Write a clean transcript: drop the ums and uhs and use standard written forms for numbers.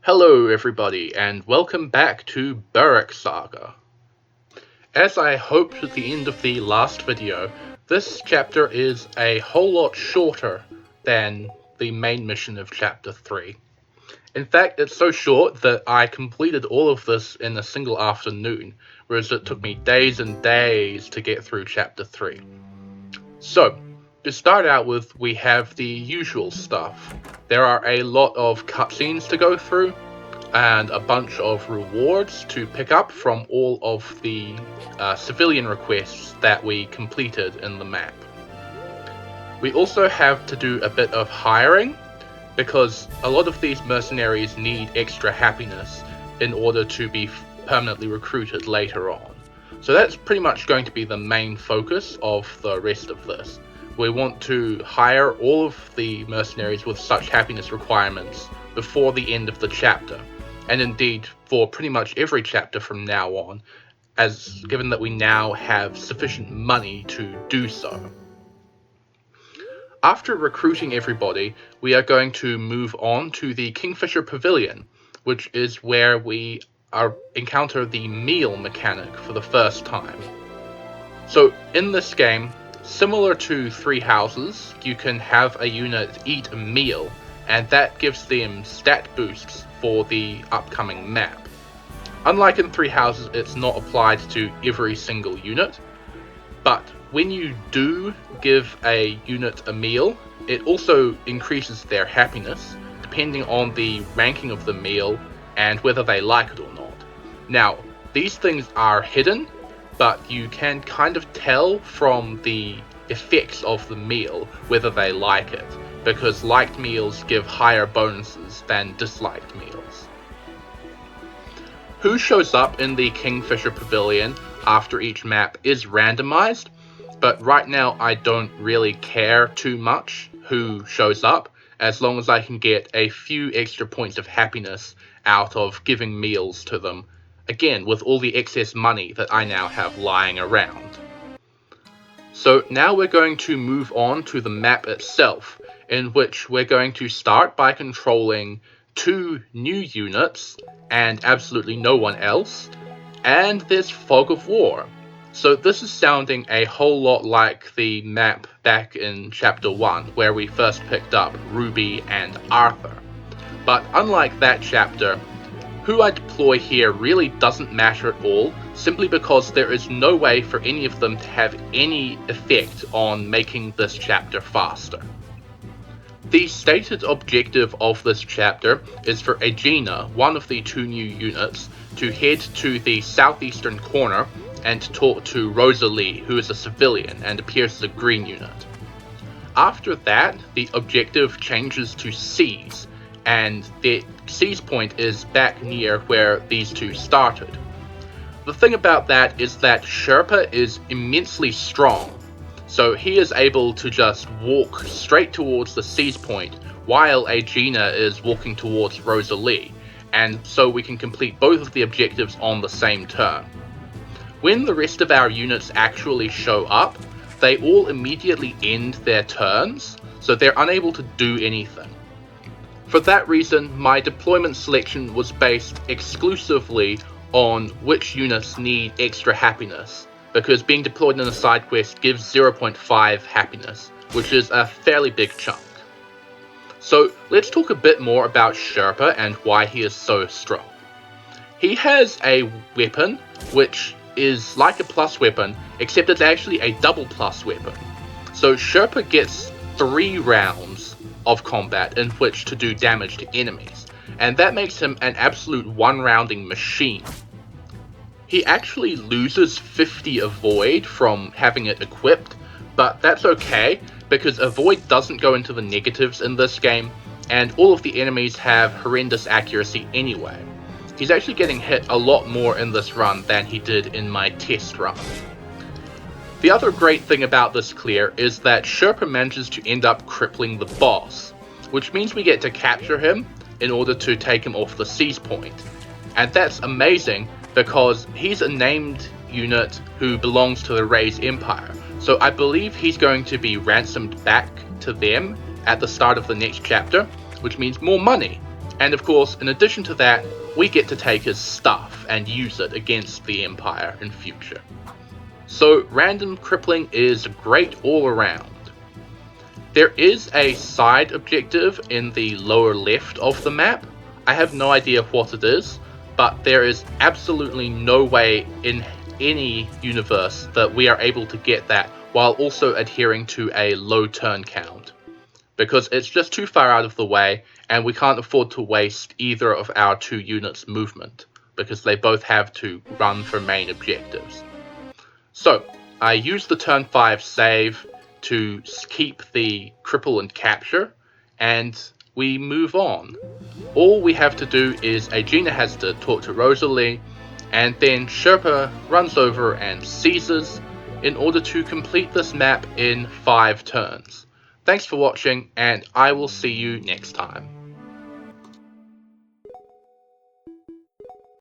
Hello everybody, and welcome back to Barrack Saga. As I hoped at the end of the last video, this chapter is a whole lot shorter than the main mission of chapter 3. In fact, it's so short that I completed all of this in a single afternoon, whereas it took me days and days to get through chapter 3. So, to start out with, we have the usual stuff. There are a lot of cutscenes to go through, and a bunch of rewards to pick up from all of the civilian requests that we completed in the map. We also have to do a bit of hiring, because a lot of these mercenaries need extra happiness in order to be permanently recruited later on. So that's pretty much going to be the main focus of the rest of this. We want to hire all of the mercenaries with such happiness requirements before the end of the chapter, and indeed for pretty much every chapter from now on, as given that we now have sufficient money to do so. After recruiting everybody, we are going to move on to the Kingfisher Pavilion, which is where we encounter the meal mechanic for the first time. So in this game, similar to Three Houses, you can have a unit eat a meal, and that gives them stat boosts for the upcoming map. Unlike in Three Houses, it's not applied to every single unit, but when you do give a unit a meal, it also increases their happiness, depending on the ranking of the meal and whether they like it or not. Now, these things are hidden, but you can kind of tell from the effects of the meal whether they like it, because liked meals give higher bonuses than disliked meals. Who shows up in the Kingfisher Pavilion after each map is randomized, but right now I don't really care too much who shows up, as long as I can get a few extra points of happiness out of giving meals to them, again with all the excess money that I now have lying around. So now we're going to move on to the map itself, in which we're going to start by controlling 2 new units and absolutely no one else, and there's Fog of War. So this is sounding a whole lot like the map back in chapter 1, where we first picked up Ruby and Arthur. But unlike that chapter, who I deploy here really doesn't matter at all, simply because there is no way for any of them to have any effect on making this chapter faster. The stated objective of this chapter is for Aegina, one of the 2 new units, to head to the southeastern corner and talk to Rosalie, who is a civilian and appears as a green unit. After that, the objective changes to seize, and the seize point is back near where these 2 started. The thing about that is that Sherpa is immensely strong, so he is able to just walk straight towards the seize point while Aegina is walking towards Rosalie, and so we can complete both of the objectives on the same turn. When the rest of our units actually show up, they all immediately end their turns, so they're unable to do anything. For that reason, my deployment selection was based exclusively on which units need extra happiness, because being deployed in a side quest gives 0.5 happiness, which is a fairly big chunk. So let's talk a bit more about Sherpa and why he is so strong. He has a weapon which is like a plus weapon, except it's actually a double plus weapon. So Sherpa gets 3 rounds of combat in which to do damage to enemies, and that makes him an absolute one-rounding machine. He actually loses 50 Avoid from having it equipped, but that's okay, because Avoid doesn't go into the negatives in this game, and all of the enemies have horrendous accuracy anyway. He's actually getting hit a lot more in this run than he did in my test run. The other great thing about this clear is that Sherpa manages to end up crippling the boss, which means we get to capture him in order to take him off the seize point. And that's amazing because he's a named unit who belongs to the Ray's Empire, so I believe he's going to be ransomed back to them at the start of the next chapter, which means more money. And of course, in addition to that, we get to take his stuff and use it against the Empire in future. So random crippling is great all around. There is a side objective in the lower left of the map. I have no idea what it is, but there is absolutely no way in any universe that we are able to get that while also adhering to a low turn count. Because it's just too far out of the way, and we can't afford to waste either of our 2 units' movement, because they both have to run for main objectives. So, I use the turn 5 save to keep the cripple and capture, and we move on. All we have to do is Aegina has to talk to Rosalie, and then Sherpa runs over and seizes in order to complete this map in 5 turns. Thanks for watching, and I will see you next time.